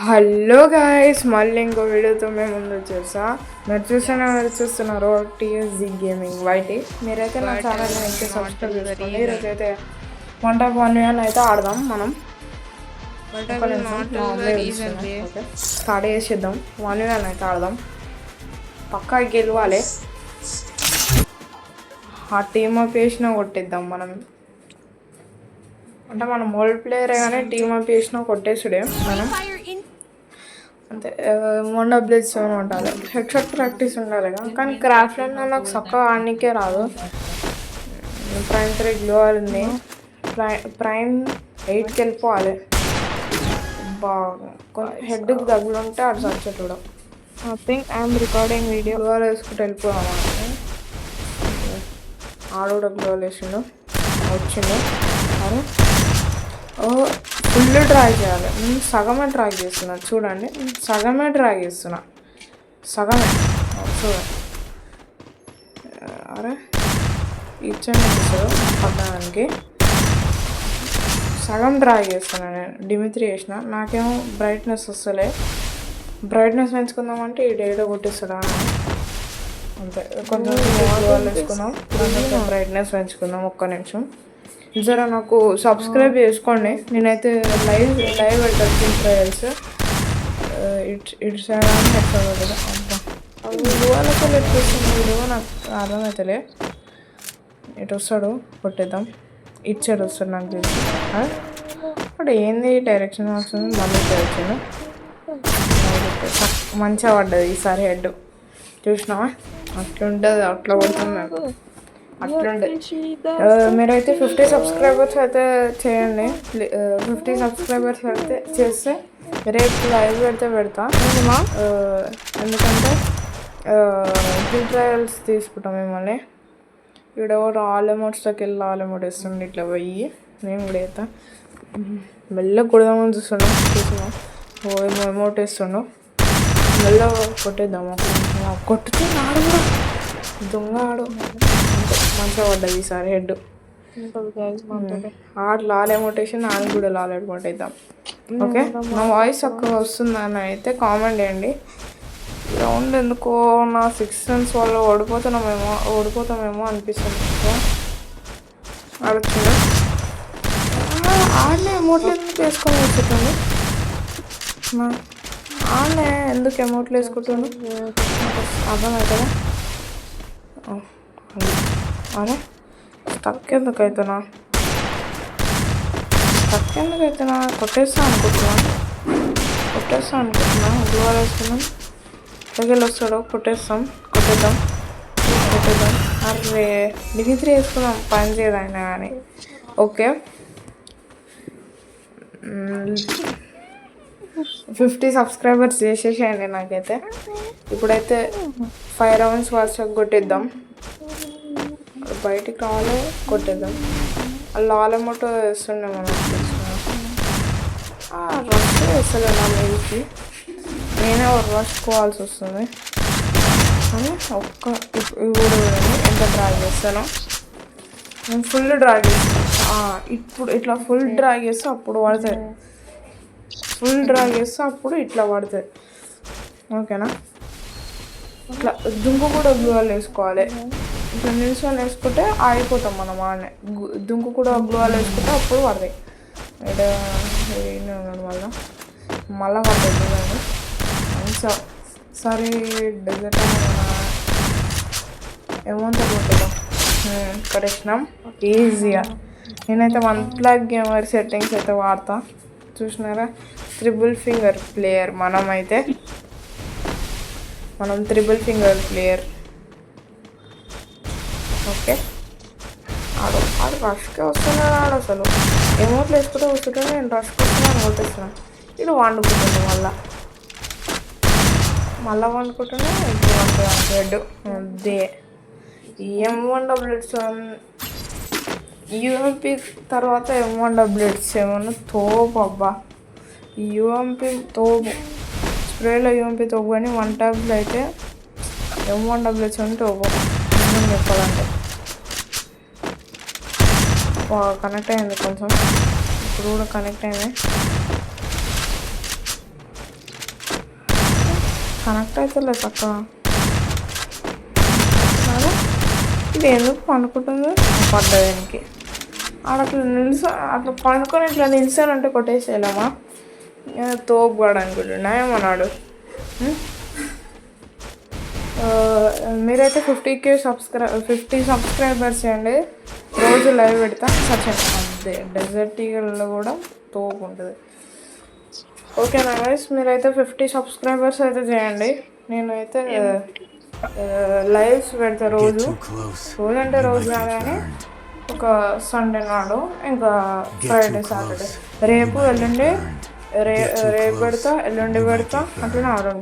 Hello guys, మళ్ళీ ఇంకో వీడియోతో మేము ముందు వచ్చేసా. మీరు చూస్తున్నారు టీఎస్జీ గేమింగ్ వైటీ. మీరైతే నా ఛానల్ని అయితే సబ్స్క్రైబ్ చేసుకోండి. ఈరోజు అయితే 1v1 అయితే ఆడదాం. మనం స్టార్ట్ చేసేద్దాం. 1v1 అయితే ఆడదాం. పక్కా గెలవాలి. ఆ టీమ్ అప్ వేసినా కొట్టేద్దాం మనం. అంటే మనం ఓల్డ్ ప్లేయరే కానీ టీమ్ అప్ వేసినా కొట్టేసుడే మనం. అంతే. 1w7 ఉండాలి. హెడ్షాట్ ప్రాక్టీస్ ఉండాలి కానీ క్రాఫ్ట్లో నాకు చక్కగా ఆడనికే రాదు. ప్రైమ్ 3 గ్లోవల్ ఉంది. ప్రైమ్ 8కి వెళ్ళిపోవాలి. బాగా కొంచెం హెడ్కి తగులుంటే అటు సచ్చేటూడ. I think I'm recording video. గ్లోవల్ వేసుకుంటూ వెళ్ళిపోదాం. ఆడు కూడా గ్లోవల్ వేసిండు, వచ్చిండు. అరే ఫుల్ డ్రాగ్ చేయాలి. సగమే డ్రాగ్ చేస్తున్నా చూడండి. సగమే డ్రాగ్ చేస్తున్నా, సగమే చూడండి. అరే ఇచ్చండి పడ్డానికి సగం డ్రాగ్ చేస్తున్నా నేను. డిమిత్రి వేసిన, నాకేమో బ్రైట్నెస్ వస్తలే. బ్రైట్నెస్ పెంచుకుందామంటే ఈ డేటా కొట్టిస్తాడా అంతే. కొంచెం వేసుకుందాం, బ్రైట్నెస్ పెంచుకుందాం. ఒక్క నిమిషం జరా నాకు సబ్స్క్రైబ్ చేసుకోండి. నేనైతే లైవ్ పెట్టాను టీమ్ ట్రయల్స్. ఇట్స్ కదా. అబ్బా వీడియోలతో ఎట్లా వీడియో నాకు అర్థమవుతలే. ఇటు వస్తాడు, కొట్టేద్దాం. ఇటు సైడ్ వస్తాడు నాకు తెలిసి. అక్కడ ఏంది డైరెక్షన్ వస్తుంది, మళ్ళీ డైరెక్షన్ మంచిగా పడ్డది ఈసారి. హెడ్ చూసినావా అట్లుంటుంది, అట్లా కొడుతున్నాను. అట్లుండే. మీరైతే 50 సబ్స్క్రైబర్స్ అయితే చేయండి. 50 సబ్స్క్రైబర్స్ అయితే చేస్తే రేపు లైవ్ పెడతా. ఎందుకంటే టీమ్ ట్రయల్స్ తీసుకుంటాం మిమ్మల్ని. ఇక్కడ ఆల్ అమౌంట్స్లోకి వెళ్ళి ఆల్ అమౌంట్ వేస్తుండే. ఇట్లా పోయి మేము కూడా వేస్తా. మెల్లగా కొడదామని చూస్తున్నాం. అమౌంట్ వేస్తుండు. మెల్లగా కొట్టేద్దాము. కొట్టుతున్నాడు కూడా దొంగ ఆడు. మంచిగా పడ్డది ఈసారి హెడ్. ఆడు లాల్ ఎమోటేషన్, ఆడు కూడా లాల్ ఎమోట్ అవుతాం. ఓకే, నా వాయిస్ చక్కగా వస్తుందని అయితే కామెంట్ చేయండి. గ్రౌండ్ ఎందుకో నా 6 సెన్స్ వల్ల ఓడిపోతామేమో అనిపిస్తుంది. ఆడొచ్చిందా? ఆడనే ఎమోట్లు ఎందుకు వేసుకొని వేసుకుంటుంది? ఆడనే ఎందుకు ఎమోట్లు వేసుకుంటుంది అర్థమవుతుందా? అరే స్టక్ ఎందుకు అవుతున్నా కొట్టేస్తా అనుకుంటున్నా. గ్లోవల్ వేసుకున్నాం. దగ్గర వస్తాడు, కొట్టేద్దాం. అరే డిగ్రీ వేసుకున్నాం, పని చేయదైనా కానీ. ఓకే, 50 సబ్స్క్రైబర్స్ చేసేసేయండి నాకైతే. ఇప్పుడైతే 5 రౌండ్స్ వరుసగా కొట్టేద్దాం. బయటికి రావాలి, కొట్టేద్దాం. లాల్ అమౌంట్ వేస్తుండే మనం. రష్ వేస్తలే నా మీదకి, నేనే రష్కోవాల్సి వస్తుంది. కానీ ఇప్పుడు ఎంత డ్రాగ్ చేస్తాను నేను. ఫుల్ డ్రాగ్ చేస్తాను. ఇప్పుడు ఇట్లా ఫుల్ డ్రాగ్ చేస్తే అప్పుడు పడుతుంది. ఇట్లా పడుతుంది. ఓకేనా? ఇట్లా దుంకు కూడా గ్లోవల్ వేసుకోవాలి. ఇట్లా నిల్చొని వేసుకుంటే ఆగిపోతాం మనం. ఆడనే దుంకు కూడా గ్లోవల్ వేసుకుంటే అప్పుడు పడతాయి. ఉన్నాడు మళ్ళా పడుతుంది. సరే డెజర్ట్ ఏమంతా కొట్టేద్దాం. కరెక్ట్నాం ఈజీగా. నేనైతే 1 గేమర్ సెట్టింగ్స్ అయితే వాడతా. చూసినారా? 3 ఫింగర్ ప్లేయర్ మనం 3 ఫింగర్ ప్లేయర్. ఓకే, ఆడు రష్కే వస్తున్నాడు. అసలు ఎమోట్లు వేసుకుంటే వస్తుంటే నేను రష్కి వస్తున్నాను, కొట్టేస్తున్నాను. ఇది వండుకుంటుంది. మళ్ళా వండుకుంటున్నా. ఇప్పుడు హెడ్ అదే M1W7 UMP తర్వాత M1W7 తోపు. అబ్బా UMP తోపు. స్ప్రేలో UMP తోపు, కానీ 1 ట్యాబ్లో అయితే M1W7 తోపు చెప్పాలంటే. కనెక్ట్ అయింది కొంచెం, ఇప్పుడు కూడా కనెక్ట్ అయింది. కనెక్ట్ అవుతలే చక్క ఇది ఎందుకు పండుకుంటుంది పడ్డానికి ఆడ అట్లా అట్లా పండుకొని ఇట్లా నిలిచానంటే కొట్టేసేయలేమా తోపు కూడా అనుకుంటున్నా ఏమన్నాడు. మీరైతే 50K 50 సబ్స్క్రైబర్స్ చేయండి. రోజు లైవ్ పెడతా సచన్ అంతే. డెజర్ట్ ఈగల్లో కూడా తోపు ఉంటుంది. ఓకేనా గైస్, మీరైతే 50 సబ్స్క్రైబర్స్ అయితే చేయండి. నేనైతే లైవ్స్ పెడతా రోజు అంటే రోజు కానీ ఒక సండే నాడు, ఇంకా ఫ్రైడే సాటర్డే. రేపు ఎల్లుండి రేపు పెడతా, ఎల్లుండి పెడతా, అట్లనే ఆడండి.